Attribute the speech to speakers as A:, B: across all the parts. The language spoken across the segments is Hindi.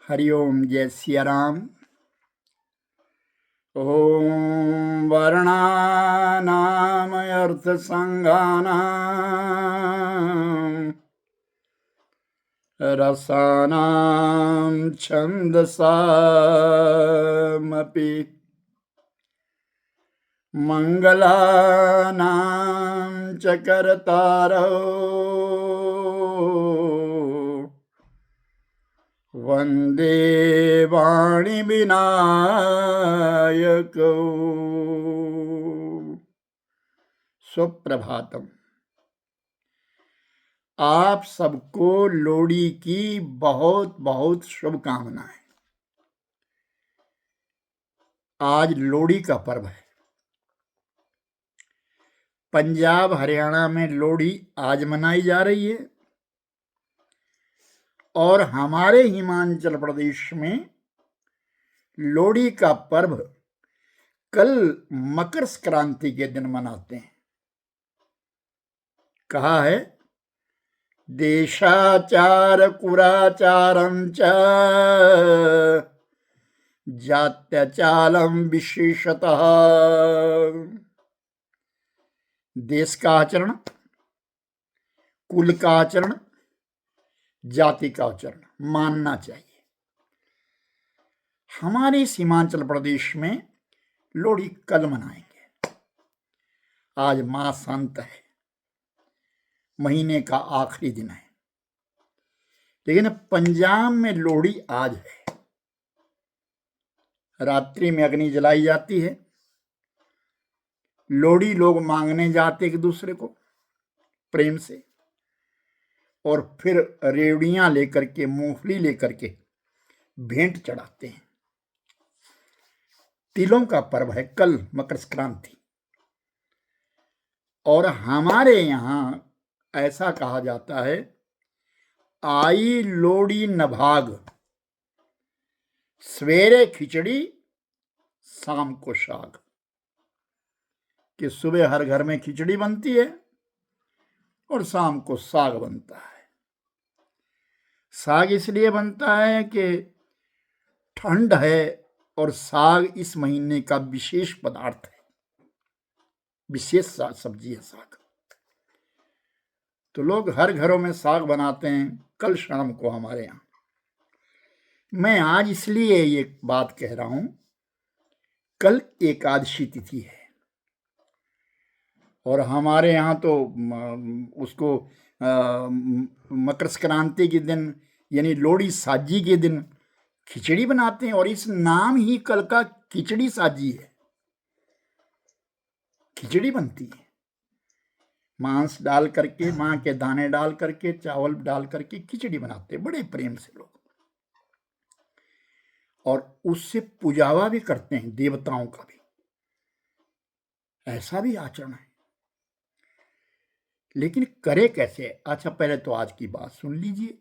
A: हरिओम। जय सिया राम। ओम वर्णानाम अर्थ संगानाम रसानाम छंदसामपि मंगलानां च कर्तारौ वंदे वाणी विनायकौ। सुप्रभातम। आप सबको लोहड़ी की बहुत बहुत शुभकामनाएं। आज लोहड़ी का पर्व है। पंजाब हरियाणा में लोहड़ी आज मनाई जा रही है और हमारे हिमाचल प्रदेश में लोहड़ी का पर्व कल मकर संक्रांति के दिन मनाते हैं। कहा है देशाचार कुराचारं च जात्याचालम विशेषतः। देश का आचरण, कुल का आचरण, जाति का आचरण मानना चाहिए। हमारे इस हिमाचल प्रदेश में लोहड़ी कल मनाएंगे। आज मास अंत है, महीने का आखिरी दिन है, लेकिन पंजाब में लोहड़ी आज है। रात्रि में अग्नि जलाई जाती है। लोहड़ी लोग मांगने जाते एक दूसरे को प्रेम से, और फिर रेवड़ियां लेकर के, मूंगफली लेकर के भेंट चढ़ाते हैं। तिलों का पर्व है कल मकर संक्रांति। और हमारे यहां ऐसा कहा जाता है, आई लोहड़ी नभाग, सवेरे खिचड़ी शाम को साग। कि सुबह हर घर में खिचड़ी बनती है और शाम को साग बनता है। साग इसलिए बनता है कि ठंड है और साग इस महीने का विशेष पदार्थ है, विशेष सब्जी है साग। तो लोग हर घरों में साग बनाते हैं कल शाम को हमारे यहाँ। मैं आज इसलिए ये बात कह रहा हूं, कल एकादशी तिथि है और हमारे यहाँ तो उसको मकर संक्रांति के दिन यानी लोहड़ी साजी के दिन खिचड़ी बनाते हैं और इस नाम ही कल का खिचड़ी साजी है। खिचड़ी बनती है मांस डाल करके, मां के दाने डाल करके, चावल डाल करके खिचड़ी बनाते हैं बड़े प्रेम से लोग, और उससे पुजावा भी करते हैं देवताओं का भी। ऐसा भी आचरण है, लेकिन करे कैसे? अच्छा, पहले तो आज की बात सुन लीजिए।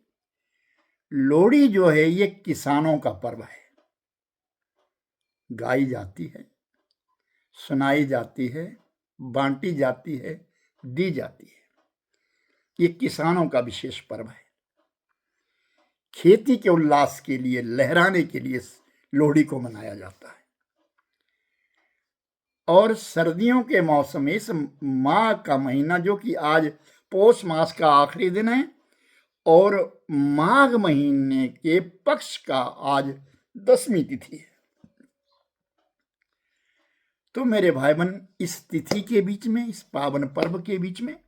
A: लोहड़ी जो है ये किसानों का पर्व है। गाई जाती है, सुनाई जाती है, बांटी जाती है, दी जाती है। ये किसानों का विशेष पर्व है। खेती के उल्लास के लिए, लहराने के लिए लोहड़ी को मनाया जाता है। और सर्दियों के मौसम में इस माह का महीना, जो कि आज पौष मास का आखिरी दिन है और माघ महीने के पक्ष का आज 10वीं तिथि है। तो मेरे भाई बहन, इस तिथि के बीच में, इस पावन पर्व के बीच में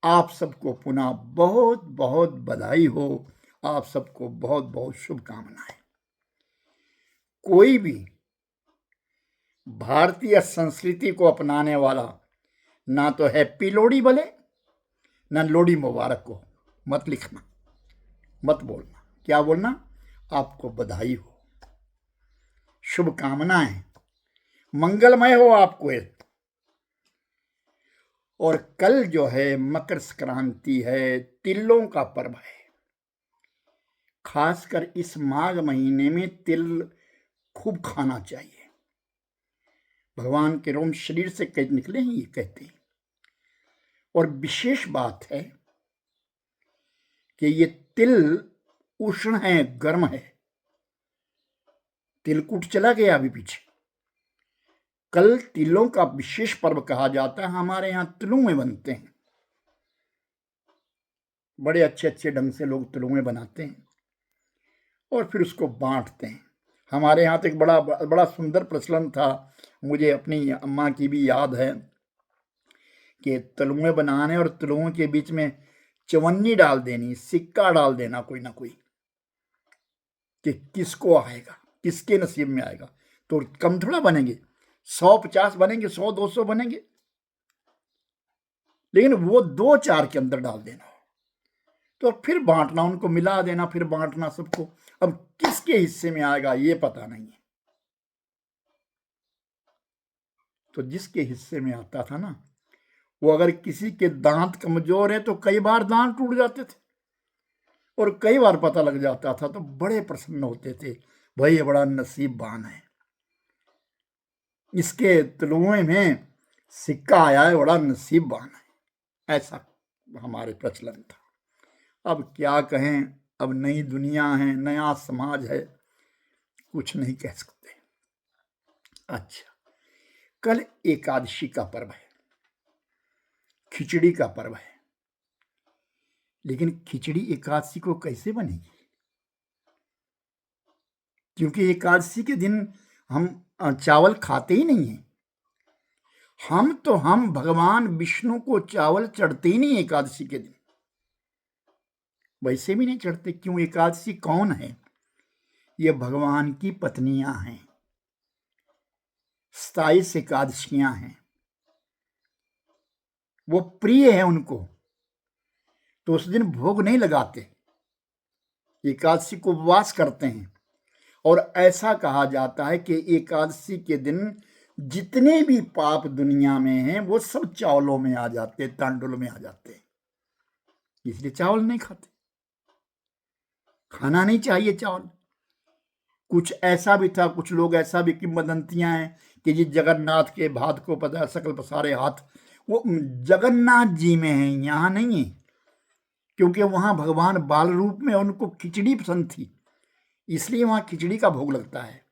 A: आप सबको पुनः बहुत बहुत बधाई हो। आप सबको बहुत बहुत शुभकामनाएं। कोई भी भारतीय संस्कृति को अपनाने वाला ना तो हैप्पी लोहड़ी बोले, ना लोहड़ी मुबारक हो। मत लिखना, मत बोलना। क्या बोलना? आपको बधाई हो, शुभकामनाएं, मंगलमय हो आपको। और कल जो है मकर संक्रांति है, तिलों का पर्व है। खासकर इस माघ महीने में तिल खूब खाना चाहिए। भगवान के रोम शरीर से कैसे निकले हैं ये कहते हैं। और विशेष बात है कि ये तिल उष्ण है, गर्म है, तिलकुट चला गया अभी पीछे। कल तिलों का विशेष पर्व कहा जाता है। हमारे यहाँ तिलुए बनते हैं, बड़े अच्छे अच्छे ढंग से लोग तिलुए बनाते हैं और फिर उसको बांटते हैं। हमारे यहाँ तो एक बड़ा बड़ा सुंदर प्रचलन था, मुझे अपनी अम्मा की भी याद है कि तिलुए बनाने और तिलुओं के बीच में चवन्नी डाल देनी, सिक्का डाल देना कोई ना कोई, कि किसको आएगा, किसके नसीब में आएगा। तो कम थोड़ा बनेंगे, 150 बनेंगे, 100-200 बनेंगे, लेकिन वो 2-4 के अंदर डाल देना, तो फिर बांटना, उनको मिला देना, फिर बांटना सबको। अब किसके हिस्से में आएगा ये पता नहीं है। तो जिसके हिस्से में आता था ना, वो अगर किसी के दांत कमजोर है तो कई बार दांत टूट जाते थे, और कई बार पता लग जाता था तो बड़े प्रसन्न होते थे, भाई ये बड़ा नसीबवान है, इसके तिलुए में सिक्का आया है, बड़ा नसीबवान है। ऐसा हमारे प्रचलन था। अब क्या कहें, अब नई दुनिया है, नया समाज है, कुछ नहीं कह सकते। अच्छा, कल एकादशी का पर्व है, खिचड़ी का पर्व है, लेकिन खिचड़ी एकादशी को कैसे बनेगी? क्योंकि एकादशी के दिन हम चावल खाते ही नहीं हैं। हम भगवान विष्णु को चावल चढ़ते ही नहीं एकादशी के दिन, वैसे भी नहीं चढ़ते। क्यों? एकादशी कौन है? ये भगवान की पत्नियां हैं, 27 एकादशियां हैं, वो प्रिय है उनको, तो उस दिन भोग नहीं लगाते, एकादशी को उपवास करते हैं। और ऐसा कहा जाता है कि एकादशी के दिन जितने भी पाप दुनिया में हैं वो सब चावलों में आ जाते, तांडुल में आ जाते, इसलिए चावल नहीं खाते, खाना नहीं चाहिए चावल। कुछ ऐसा भी था, कुछ लोग ऐसा भी किंवदंतियां हैं कि जी जगन्नाथ के भात को पता सकल पसारे हाथ, वो जगन्नाथ जी में है, यहाँ नहीं है, क्योंकि वहां भगवान बाल रूप में, उनको खिचड़ी पसंद थी, इसलिए वहां खिचड़ी का भोग लगता है।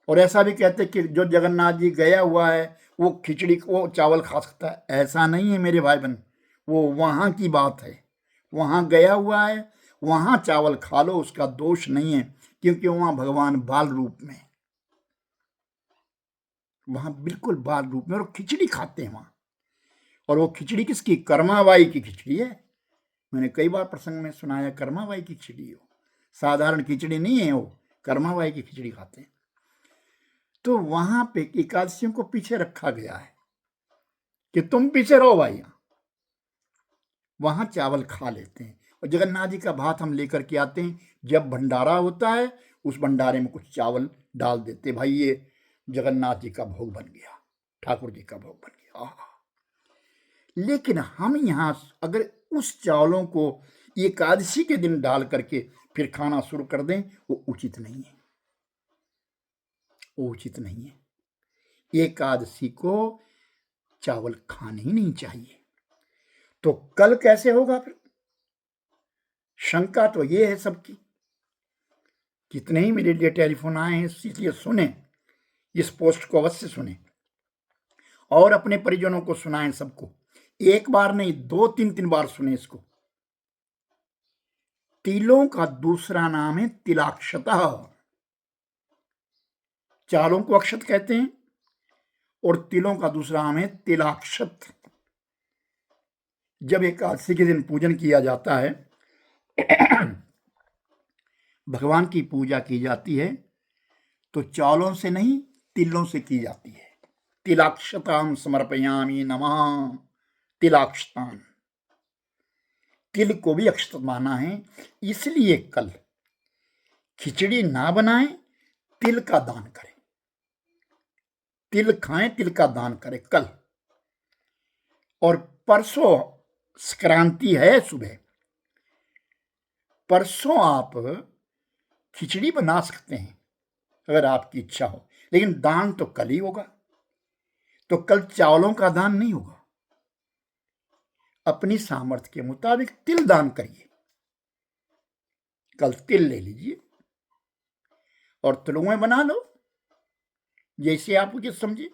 A: और ऐसा भी कहते कि जो जगन्नाथ जी गया हुआ है वो खिचड़ी वो चावल खा सकता है, ऐसा नहीं है मेरे भाई बहन, वो वहां की बात है, वहां गया हुआ है, वहां चावल खा लो, उसका दोष नहीं है, क्योंकि वहां भगवान बाल रूप में, वहां बिल्कुल बाल रूप में, और खिचड़ी खाते हैं वहां। और वो खिचड़ी किसकी? कर्माबाई की खिचड़ी है। मैंने कई बार प्रसंग में सुनाया, कर्माबाई की खिचड़ी हो, साधारण खिचड़ी नहीं है वो, कर्माबाई की खिचड़ी खाते हैं। तो वहां पे एकादशियों को पीछे रखा गया है कि तुम पीछे रहो भाई, वहां चावल खा लेते हैं। और जगन्नाथ जी का भात हम लेकर के आते हैं, जब भंडारा होता है उस भंडारे में कुछ चावल डाल देते, भाई ये जगन्नाथ जी का भोग बन गया, ठाकुर जी का भोग बन गया। लेकिन हम यहाँ अगर उस चावलों को एकादशी के दिन डाल करके फिर खाना शुरू कर दें, वो उचित नहीं है, वो उचित नहीं है। एकादशी को चावल खाने ही नहीं चाहिए। तो कल कैसे होगा फिर? शंका तो ये है सबकी। कितने ही मेरे लिए टेलीफोन आए हैं, इसलिए सुने, इस पोस्ट को अवश्य सुने और अपने परिजनों को सुनाएं सबको, एक बार नहीं 2-3 बार सुने इसको। तिलों का दूसरा नाम है तिलाक्षतः, चारों को अक्षत कहते हैं, और तिलों का दूसरा नाम है तिलाक्षत। जब एकादशी के दिन पूजन किया जाता है, भगवान की पूजा की जाती है, तो चावलों से नहीं तिलों से की जाती है। तिलाक्षतां समर्पयामि नमः, तिलाक्षतां, तिल को भी अक्षत माना है, इसलिए कल खिचड़ी ना बनाएं, तिल का दान करें, तिल खाएं, तिल का दान करें कल। और परसों संक्रांति है, सुबह परसों आप खिचड़ी बना सकते हैं अगर आपकी इच्छा हो, लेकिन दान तो कल ही होगा। तो कल चावलों का दान नहीं होगा, अपनी सामर्थ्य के मुताबिक तिल दान करिए, कल तिल ले लीजिए और तरुएं बना लो, जैसे आप उचित समझे।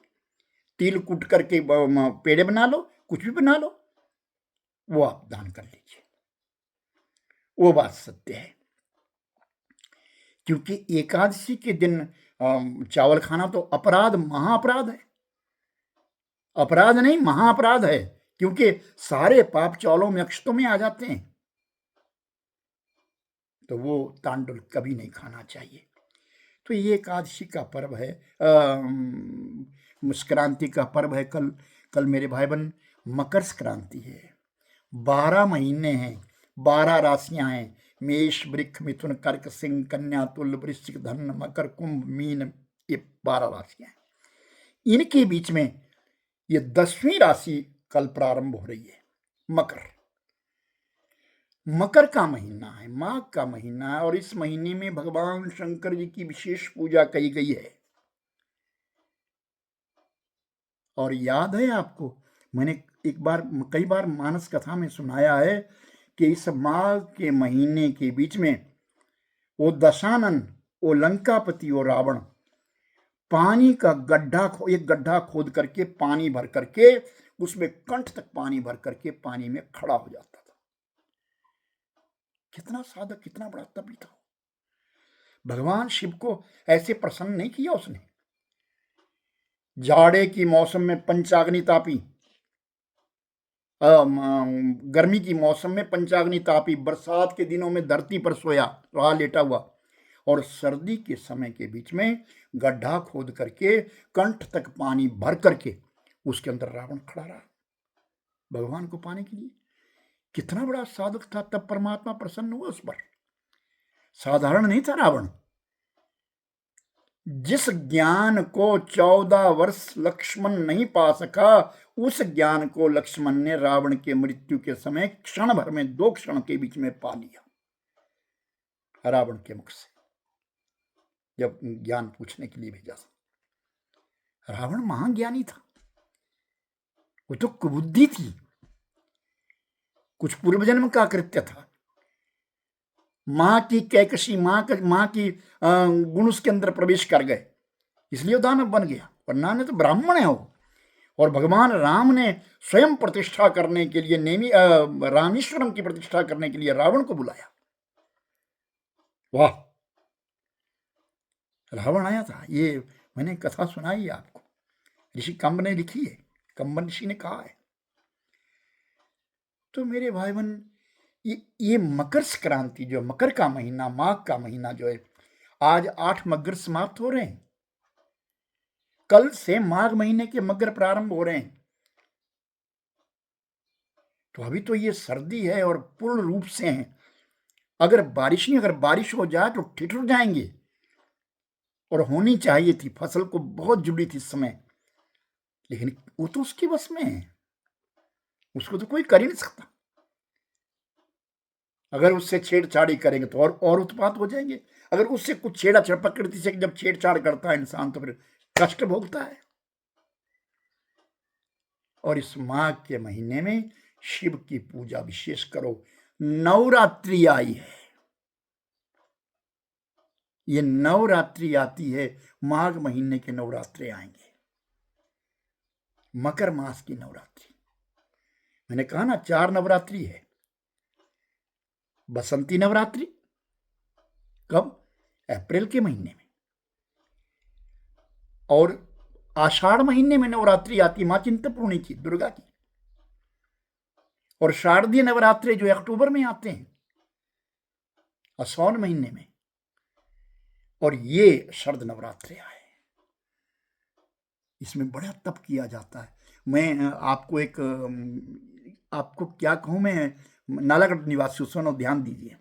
A: तिल कूट करके पेड़े बना लो, कुछ भी बना लो, वो आप दान कर लीजिए। वो बात सत्य है, क्योंकि एकादशी के दिन चावल खाना तो अपराध, महाअपराध है। अपराध नहीं, महाअपराध है, क्योंकि सारे पाप चावलों में, अक्षतों में आ जाते हैं। तो वो तांडुल कभी नहीं खाना चाहिए। तो ये एकादशी का पर्व है, संक्रांति का पर्व है। कल मेरे भाई बहन मकर संक्रांति है। 12 महीने हैं, 12 राशियां हैं, मेष, वृक्ष, मिथुन, कर्क, सिंह, कन्या, तुल, वृश्चिक, धन, मकर, कुंभ, मीन, ये 12 राशियां हैं। इनके बीच में ये 10वीं राशि कल प्रारंभ हो रही है, मकर। मकर का महीना है, माघ का महीना है, और इस महीने में भगवान शंकर जी की विशेष पूजा की गई है। और याद है आपको, मैंने कई बार मानस कथा में सुनाया है कि इस माघ के महीने के बीच में वो दशानन, वो लंकापति, वो रावण पानी का एक गड्ढा खोद करके पानी भर करके, उसमें कंठ तक पानी भर करके पानी में खड़ा हो जाता था। कितना साधक, कितना बड़ा तपी था। भगवान शिव को ऐसे प्रसन्न नहीं किया उसने। जाड़े की मौसम में पंचाग्नि तापी, गर्मी की मौसम में पंचाग्नि तापी, बरसात के दिनों में धरती पर सोया रहा, लेटा हुआ, और सर्दी के समय के बीच में गड्ढा खोद करके कंठ तक पानी भर करके उसके अंदर रावण खड़ा रहा भगवान को पाने के लिए। कितना बड़ा साधक था, तब परमात्मा प्रसन्न हुआ उस पर। साधारण नहीं था रावण। जिस ज्ञान को 14 वर्ष लक्ष्मण नहीं पा सका, उस ज्ञान को लक्ष्मण ने रावण के मृत्यु के समय क्षण भर में, 2 क्षण के बीच में पा लिया रावण के मुख से, जब ज्ञान पूछने के लिए भेजा था। रावण महाज्ञानी था, वो तो कुबुद्धि थी, कुछ पूर्व जन्म का कृत्य था। मां की कैकशी, मां की गुण उसके अंदर प्रवेश कर गए, इसलिए वो दानव बन गया, वरना ने तो ब्राह्मण है वो। और भगवान राम ने स्वयं प्रतिष्ठा करने के लिए, रामेश्वरम की प्रतिष्ठा करने के लिए रावण को बुलाया। वाह, रावण आया था। ये मैंने कथा सुनाई है आपको, ऋषि कंब ने लिखी है, कंबन ऋषि ने कहा है। तो मेरे भाई बहन, ये मकर संक्रांति, जो मकर का महीना, माघ का महीना जो है, आज 8 मकर समाप्त हो रहे हैं, कल से माघ महीने के मकर प्रारंभ हो रहे हैं। तो अभी तो ये सर्दी है और पूर्ण रूप से है। अगर बारिश हो जाए तो ठिठुर जाएंगे, और होनी चाहिए थी, फसल को बहुत जुड़ी थी इस समय, लेकिन वो तो उसके बस में है, उसको तो कोई कर ही नहीं सकता। अगर उससे छेड़छाड़ी करेंगे तो और उत्पात हो जाएंगे। अगर उससे कुछ छेड़छाड़, प्रकृति से जब छेड़छाड़ करता है इंसान तो फिर कष्ट भोगता है। और इस माघ के महीने में शिव की पूजा विशेष करो। नवरात्रि आई है, ये नवरात्रि आती है, माघ महीने के नवरात्रे आएंगे, मकर मास की नवरात्रि। मैंने कहा ना 4 नवरात्रि है। बसंती नवरात्रि कब? अप्रैल के महीने में। और आषाढ़ महीने में नवरात्रि आती मां चिंतपूर्णी की, दुर्गा की। और शारदीय नवरात्रि जो अक्टूबर में आते हैं, असौन महीने में। और ये शरद नवरात्रि आए, इसमें बड़ा तप किया जाता है। मैं आपको क्या कहूं, मैं नालागढ़ निवासी, सुनो ध्यान दीजिए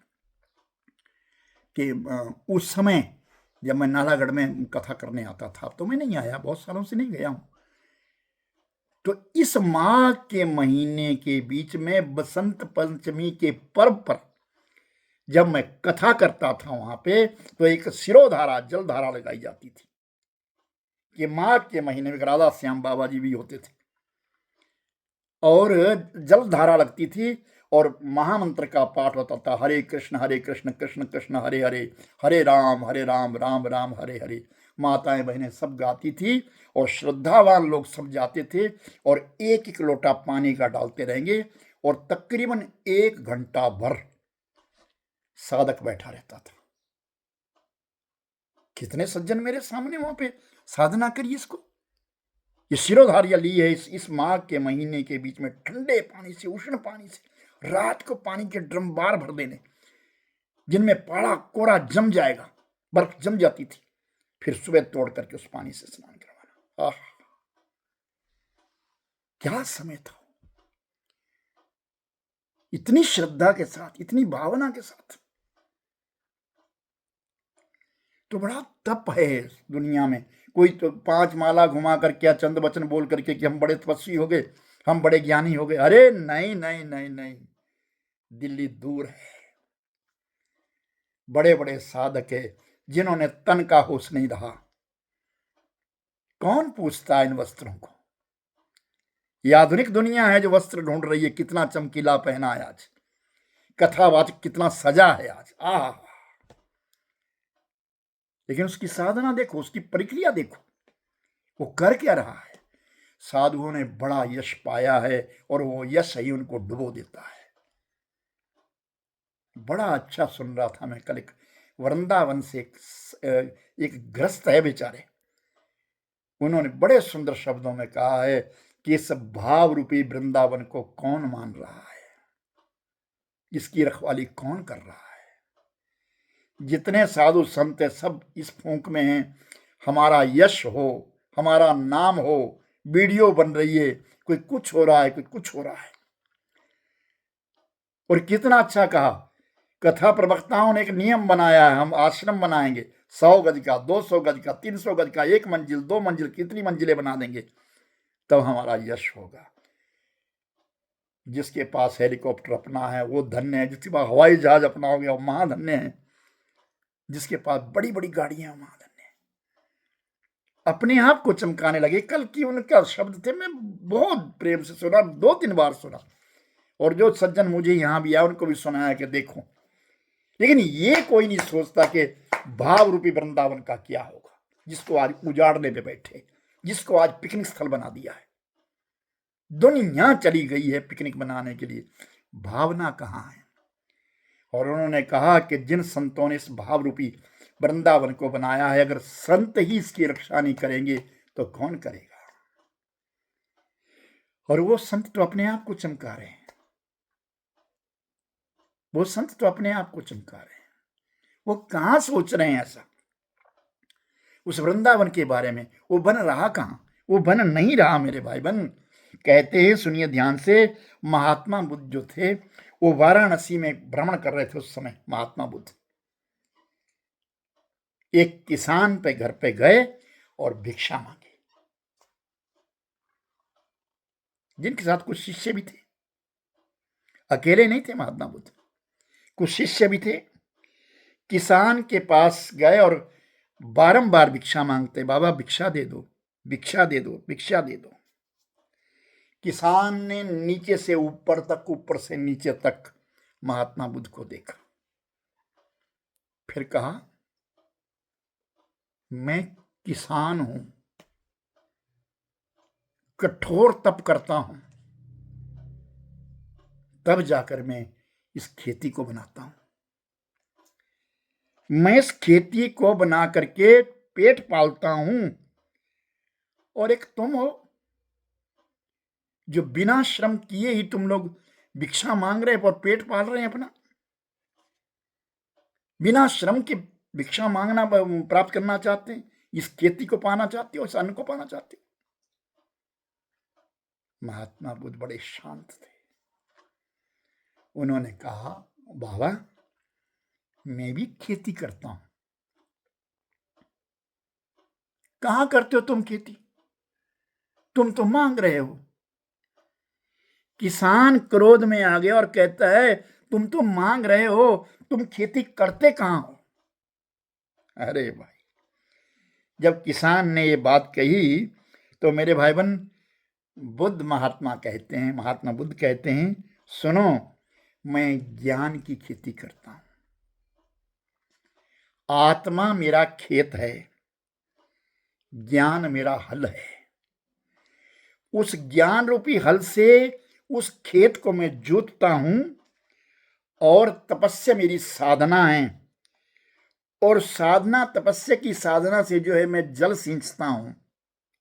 A: कि उस समय जब मैं नालागढ़ में कथा करने आता था, तो मैं नहीं आया, बहुत सालों से नहीं गया हूं। तो इस माह के महीने के बीच में बसंत पंचमी के पर्व पर जब मैं कथा करता था वहां पे, तो एक सिरोधारा, जलधारा लगाई जाती थी कि माघ के महीने में राधा श्याम बाबा जी भी होते थे, और जलधारा लगती थी। और महामंत्र का पाठ होता था, हरे कृष्ण कृष्ण कृष्ण हरे हरे, हरे राम राम राम हरे हरे। माताएं बहनें सब गाती थी और श्रद्धावान लोग सब जाते थे और एक एक लोटा पानी का डालते रहेंगे और तकरीबन 1 घंटा भर साधक बैठा रहता था। कितने सज्जन मेरे सामने वहां पे साधना करिए। इसको ये शिरोधार्या ली है इस माघ के महीने के बीच में, ठंडे पानी से, उष्ण पानी से, रात को पानी के ड्रम बार भर देने, जिनमें पाड़ा कोरा जम जाएगा, बर्फ जम जाती थी, फिर सुबह तोड़ करके उस पानी से स्नान करवाना। आह, क्या समय था! इतनी श्रद्धा के साथ, इतनी भावना के साथ। तो बड़ा तप है दुनिया में। कोई तो 5 माला घुमा कर क्या चंद वचन बोल करके कि हम बड़े तपस्वी हो गए, हम बड़े ज्ञानी हो गए। अरे नहीं नहीं नहीं नहीं, दिल्ली दूर है। बड़े बड़े साधक है जिन्होंने तन का होश नहीं रहा। कौन पूछता है इन वस्त्रों को? ये आधुनिक दुनिया है जो वस्त्र ढूंढ रही है, कितना चमकीला पहना है आज, कथावाचक कितना सजा है आज। आह, लेकिन उसकी साधना देखो, उसकी प्रक्रिया देखो, वो कर क्या रहा है। साधुओं ने बड़ा यश पाया है और वो यश ही उनको डुबो देता है। बड़ा अच्छा सुन रहा था मैं कल, एक वृंदावन से एक ग्रस्त है बेचारे, उन्होंने बड़े सुंदर शब्दों में कहा है कि इस भाव रूपी वृंदावन को कौन मान रहा है, इसकी रखवाली कौन कर रहा है। जितने साधु संत है सब इस फूंक में हैं, हमारा यश हो, हमारा नाम हो, वीडियो बन रही है, कोई कुछ हो रहा है, कोई कुछ हो रहा है। और कितना अच्छा कहा, कथा प्रवक्ताओं ने एक नियम बनाया है, हम आश्रम बनाएंगे 100 गज का, 200 गज का, 300 गज का, 1 मंजिल 2 मंजिल, कितनी मंजिलें बना देंगे, तब हमारा यश होगा। जिसके पास हेलीकॉप्टर अपना है वो धन्य है, जिसके पास हवाई जहाज अपना हो गया वो महाधन्य है, जिसके पास बड़ी बड़ी गाड़ियां महाधन्य है। अपने आप को चमकाने लगे। कल की उनका शब्द थे, मैं बहुत प्रेम से सुना, 2-3 बार सुना, और जो सज्जन मुझे यहां भी आया उनको भी सुनाया कि देखो। लेकिन ये कोई नहीं सोचता कि भाव रूपी वृंदावन का क्या होगा, जिसको आज उजाड़ने पे बैठे, जिसको आज पिकनिक स्थल बना दिया है। दुनिया चली गई है पिकनिक बनाने के लिए, भावना कहाँ है। और उन्होंने कहा कि जिन संतों ने इस भाव रूपी वृंदावन को बनाया है, अगर संत ही इसकी रक्षा नहीं करेंगे तो कौन करेगा। और वो संत तो अपने आप को चमका रहे हैं, वो संत तो अपने आप को चमका रहे हैं। वो कहां सोच रहे हैं ऐसा उस वृंदावन के बारे में? वो बन रहा कहां? वो बन नहीं रहा मेरे भाई बन। कहते हैं, सुनिए ध्यान से, महात्मा बुद्ध जो थे वो वाराणसी में भ्रमण कर रहे थे उस समय। महात्मा बुद्ध एक किसान पे घर पे गए और भिक्षा मांगी, जिनके साथ कुछ शिष्य भी थे, अकेले नहीं थे महात्मा बुद्ध, कुछ शिष्य भी थे। किसान के पास गए और बारंबार भिक्षा मांगते, बाबा भिक्षा दे दो, भिक्षा दे दो, भिक्षा दे दो। किसान ने नीचे से ऊपर तक, ऊपर से नीचे तक महात्मा बुद्ध को देखा, फिर कहा, मैं किसान हूं, कठोर तप करता हूं, तब जाकर मैं इस खेती को बनाता हूं। मैं इस खेती को बना करके पेट पालता हूं, और एक तुम हो जो बिना श्रम किए ही तुम लोग भिक्षा मांग रहे और पेट पाल रहे हैं अपना। बिना श्रम के भिक्षा मांगना, प्राप्त करना चाहते हैं, इस खेती को पाना चाहते हो, इस अन्न को पाना चाहते हो। महात्मा बुद्ध बड़े शांत थे। उन्होंने कहा, बाबा मैं भी खेती करता हूं। कहां करते हो तुम खेती? तुम तो मांग रहे हो। किसान क्रोध में आ गया और कहता है, तुम तो मांग रहे हो, तुम खेती करते कहां हो? अरे भाई, जब किसान ने ये बात कही तो मेरे भाईबन, बुद्ध महात्मा कहते हैं, महात्मा बुद्ध कहते हैं, सुनो, मैं ज्ञान की खेती करता हूं। आत्मा मेरा खेत है, ज्ञान मेरा हल है। उस ज्ञान रूपी हल से उस खेत को मैं जोतता हूं और तपस्या मेरी साधना है। और साधना, तपस्या की साधना से जो है मैं जल सींचता हूं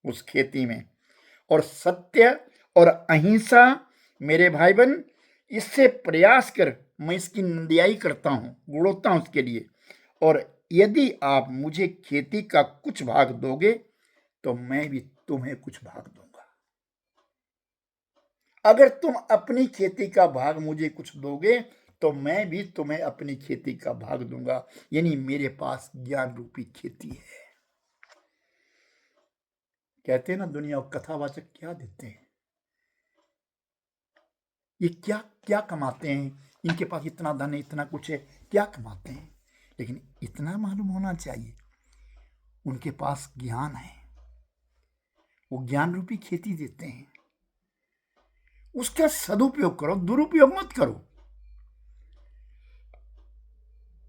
A: उस खेती में। और सत्य और अहिंसा मेरे भाई बहन, इससे प्रयास कर मैं इसकी निंदाई करता हूं, गुणोत्ता हूं उसके लिए। और यदि आप मुझे खेती का कुछ भाग दोगे तो मैं भी तुम्हें कुछ भाग दूंगा। अगर तुम अपनी खेती का भाग मुझे कुछ दोगे तो मैं भी तुम्हें अपनी खेती का भाग दूंगा। यानी मेरे पास ज्ञान रूपी खेती है। कहते हैं ना, दुनिया को कथावाचक क्या देते हैं, ये क्या क्या कमाते हैं, इनके पास इतना धन है, इतना कुछ है, क्या कमाते हैं। लेकिन इतना मालूम होना चाहिए उनके पास ज्ञान है, वो ज्ञान रूपी खेती देते हैं। उसका सदुपयोग करो, दुरुपयोग मत करो।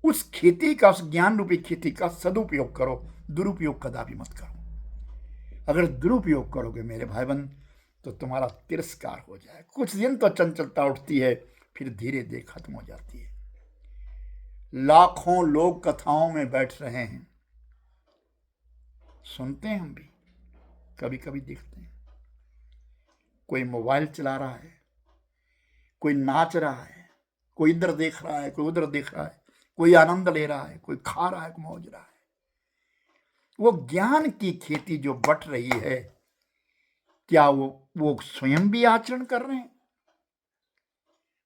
A: उस खेती का, उस ज्ञान रूपी खेती का सदुपयोग करो, दुरुपयोग कदापि मत करो। अगर दुरुपयोग करोगे मेरे भाई बहन तो तुम्हारा तिरस्कार हो जाए। कुछ दिन तो चंचलता उठती है, फिर धीरे धीरे खत्म हो जाती है। लाखों लोग कथाओं में बैठ रहे हैं, सुनते हैं हम भी, कभी कभी देखते हैं। कोई मोबाइल चला रहा है, कोई नाच रहा है, कोई इधर देख रहा है, कोई उधर देख रहा है, कोई आनंद ले रहा है, कोई खा रहा है, कोई मौज रहा है। वो ज्ञान की खेती जो बट रही है, क्या वो स्वयं भी आचरण कर रहे हैं?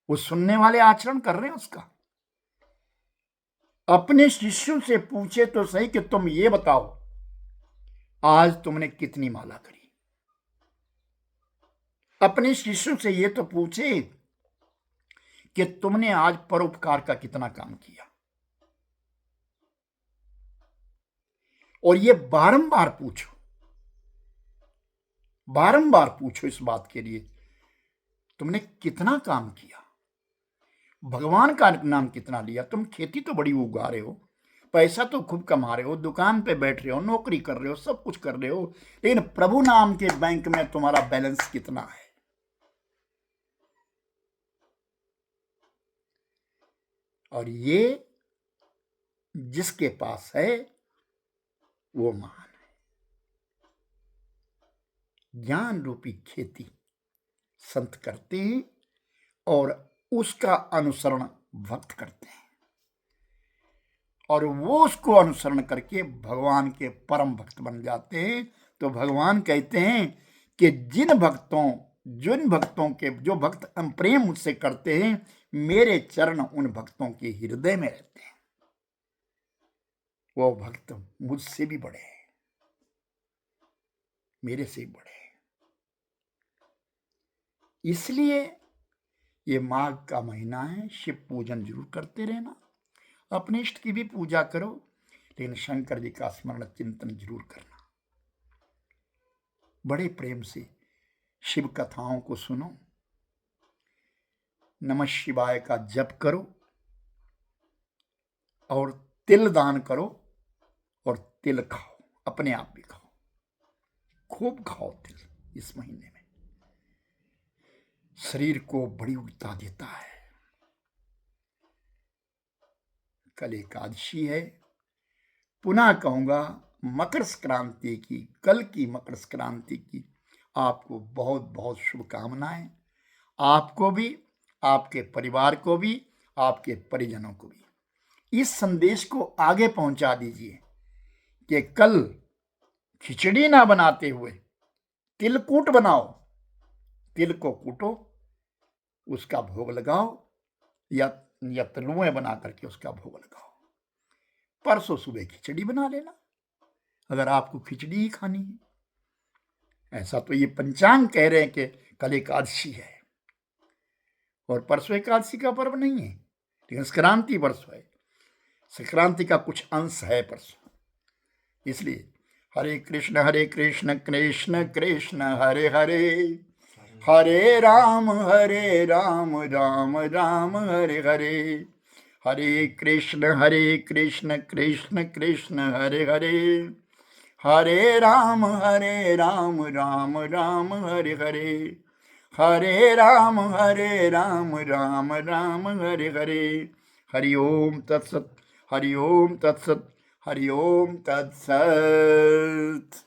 A: वो सुनने वाले आचरण कर रहे हैं उसका? अपने शिष्यों से पूछे तो सही कि तुम ये बताओ आज तुमने कितनी माला करी। अपने शिष्यों से ये तो पूछे कि तुमने आज परोपकार का कितना काम किया। और ये बारंबार पूछो, बारंबार पूछो इस बात के लिए, तुमने कितना काम किया, भगवान का नाम कितना लिया। तुम खेती तो बड़ी उगा रहे हो, पैसा तो खूब कमा रहे हो, दुकान पे बैठ रहे हो, नौकरी कर रहे हो, सब कुछ कर रहे हो, लेकिन प्रभु नाम के बैंक में तुम्हारा बैलेंस कितना है? और ये जिसके पास है वो महान है। ज्ञान रूपी खेती संत करते हैं और उसका अनुसरण भक्त करते हैं, और वो उसको अनुसरण करके भगवान के परम भक्त बन जाते हैं। तो भगवान कहते हैं कि जिन भक्तों के जो भक्त प्रेम मुझसे करते हैं, मेरे चरण उन भक्तों के हृदय में रहते हैं। वो भक्त मुझसे भी बड़े हैं, मेरे से भी बड़े हैं। इसलिए ये माघ का महीना है, शिव पूजन जरूर करते रहना। अपने इष्ट की भी पूजा करो, लेकिन शंकर जी का स्मरण चिंतन जरूर करना। बड़े प्रेम से शिव कथाओं को सुनो, नमः शिवाय का जप करो, और तिल दान करो, और तिल खाओ, अपने आप भी खाओ, खूब खाओ तिल। इस महीने में शरीर को बड़ी ऊर्जा देता है। कल एकादशी है, पुनः कहूंगा मकर संक्रांति की, कल की मकर संक्रांति की आपको बहुत बहुत शुभकामनाएं। आपको भी, आपके परिवार को भी, आपके परिजनों को भी इस संदेश को आगे पहुंचा दीजिए कि कल खिचड़ी ना बनाते हुए तिलकूट बनाओ, तिल को कूटो, उसका भोग लगाओ, या तलुएं बना करके उसका भोग लगाओ। परसों सुबह खिचड़ी बना लेना अगर आपको खिचड़ी ही खानी है। ऐसा तो ये पंचांग कह रहे हैं कि कल एकादशी है, और परसों एकादशी का पर्व नहीं है, लेकिन संक्रांति परसों है, संक्रांति का कुछ अंश है परसों। इसलिए हरे कृष्ण कृष्ण कृष्ण हरे हरे, हरे राम राम राम हरे हरे, हरे कृष्ण कृष्ण कृष्ण हरे हरे, हरे राम राम राम हरे हरे, हरे राम राम राम हरे हरे। हरि ओम तत्सत, हरि ओम तत्सत, हरि ओम तत्सत।